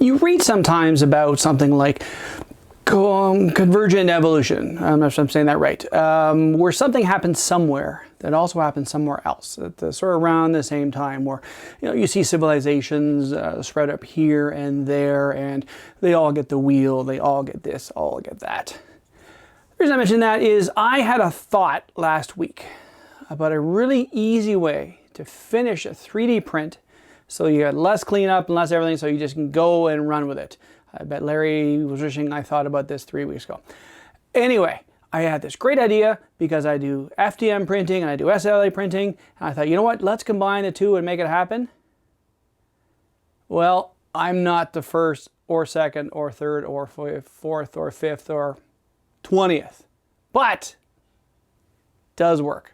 You read sometimes about something like convergent evolution. I'm not sure I'm saying that right. Where something happens somewhere that also happens somewhere else at the sort of around the same time, where you see civilizations spread up here and there, and they all get the wheel, they all get this, all get that. The reason I mention that is I had a thought last week about a really easy way to finish a 3D print so you get less cleanup and less everything, so you just can go and run with it. I bet Larry was wishing I thought about this 3 weeks ago. Anyway, I had this great idea because I do FDM printing and I do SLA printing. And I thought, you know what, let's combine the two and make it happen. Well, I'm not the first or second or third or fourth or fifth or 20th, but it does work.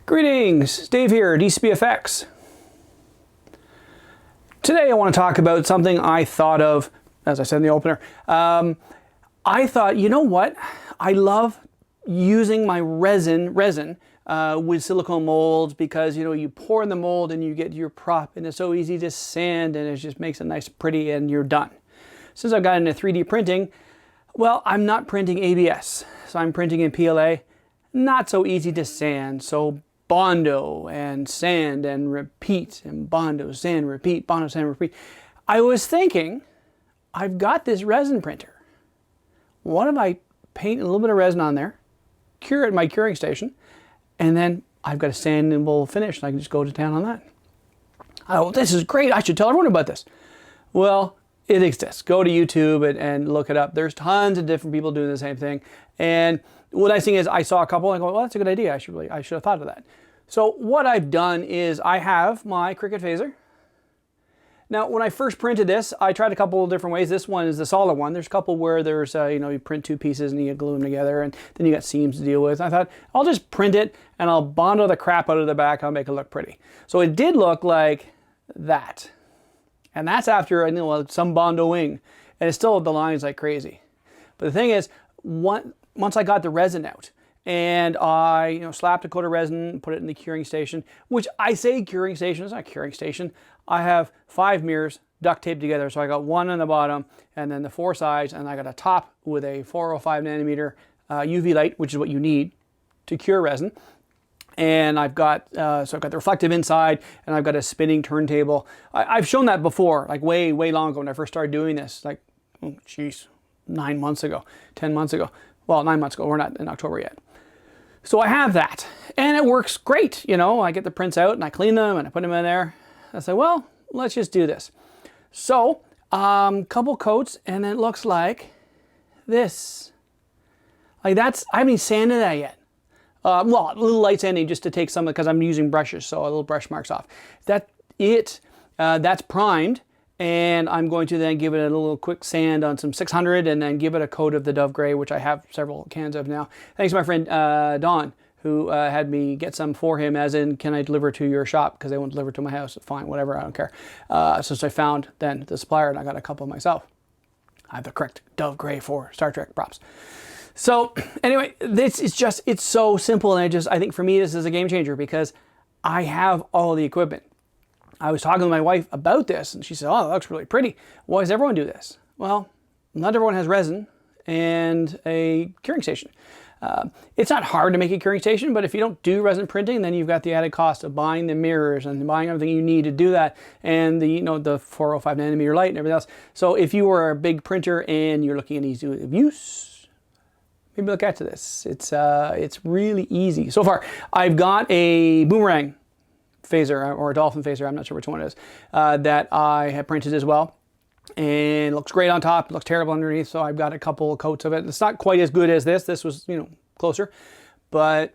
Greetings, Dave here, DCBFX. Today I want to talk about something I thought of, as I said in the opener. I thought, you know what? I love using my resin with silicone molds because, you pour in the mold and you get your prop and it's so easy to sand and it just makes it nice and pretty and you're done. Since I've got into 3D printing, well, I'm not printing ABS, so I'm printing in PLA. Not so easy to sand, so Bondo and sand and repeat and Bondo, sand, repeat, Bondo, sand, repeat. I was thinking, I've got this resin printer. What if I paint a little bit of resin on there, cure it at my curing station, and then I've got a sandable finish and I can just go to town on that. Oh, this is great. I should tell everyone about this. Well, it exists. Go to YouTube and look it up. There's tons of different people doing the same thing. And what I think is I saw a couple and I go, well, that's a good idea. I should have thought of that. So what I've done is I have my Cricut phaser. Now, when I first printed this, I tried a couple of different ways. This one is the solid one. There's a couple where there's, you print two pieces and you glue them together and then you got seams to deal with. I thought, I'll just print it and I'll Bondo the crap out of the back. I'll make it look pretty. So it did look like that. And that's after, some Bondoing. And it's still, the line's like crazy. But the thing is, once I got the resin out and I slapped a coat of resin, put it in the curing station, which I say curing station, it's not a curing station. I have 5 mirrors duct taped together. So I got one on the bottom and then the 4 sides, and I got a top with a 405 nanometer UV light, which is what you need to cure resin. And I've got, so I've got the reflective inside and I've got a spinning turntable. I've shown that before, like way long ago when I first started doing this, like, oh geez, 9 months ago, 10 months ago. Well, 9 months ago, we're not in October yet. So I have that and it works great. I get the prints out and I clean them and I put them in there. I say, well, let's just do this. So, couple coats and it looks like this. Like that's, I haven't sanded that yet. Well, a little light sanding just to take some, because I'm using brushes, so a little brush marks off. That's primed. And I'm going to then give it a little quick sand on some 600 and then give it a coat of the Dove Gray, which I have several cans of now. Thanks to my friend Don, who had me get some for him, as in, can I deliver to your shop? Because they won't deliver to my house. Fine, whatever, I don't care. So I found then the supplier and I got a couple myself. I have the correct Dove Gray for Star Trek props. So anyway, this is just, it's so simple. And I think for me, this is a game changer because I have all the equipment. I was talking to my wife about this and she said, oh, that looks really pretty. Why does everyone do this? Well, not everyone has resin and a curing station. It's not hard to make a curing station, but if you don't do resin printing, then you've got the added cost of buying the mirrors and buying everything you need to do that, and the 405 nanometer light and everything else. So if you were a big printer and you're looking at ease of use, maybe look at this. It's really easy. So far, I've got a boomerang phaser or a dolphin phaser, I'm not sure which one it is, that I have printed as well. And it looks great on top, it looks terrible underneath, so I've got a couple of coats of it. It's not quite as good as this. This was, closer. But,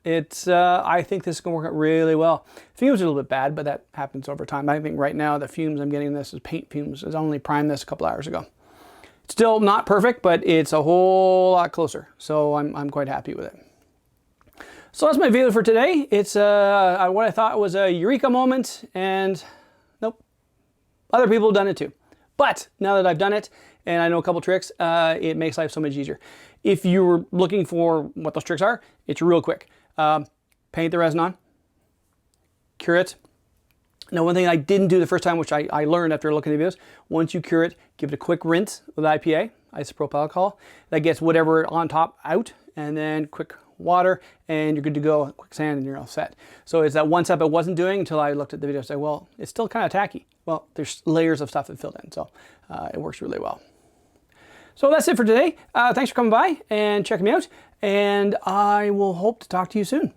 it's, I think this is going to work out really well. Fumes are a little bit bad, but that happens over time. I think right now the fumes I'm getting this is paint fumes. I only primed this a couple hours ago. It's still not perfect, but it's a whole lot closer. So I'm quite happy with it. So that's my video for today. It's what I thought was a eureka moment, and Other people have done it too. But now that I've done it and I know a couple tricks, it makes life so much easier. If you were looking for what those tricks are, it's real quick. Paint the resin on, cure it. Now, one thing I didn't do the first time, which I learned after looking at the videos, once you cure it, give it a quick rinse with IPA, isopropyl alcohol. That gets whatever on top out, and then quick water, and you're good to go. Quick sand, and you're all set. So it's that one step I wasn't doing until I looked at the video and said, well, it's still kind of tacky. Well, there's layers of stuff that filled in, so it works really well. So that's it for today. Thanks for coming by and checking me out, and I will hope to talk to you soon.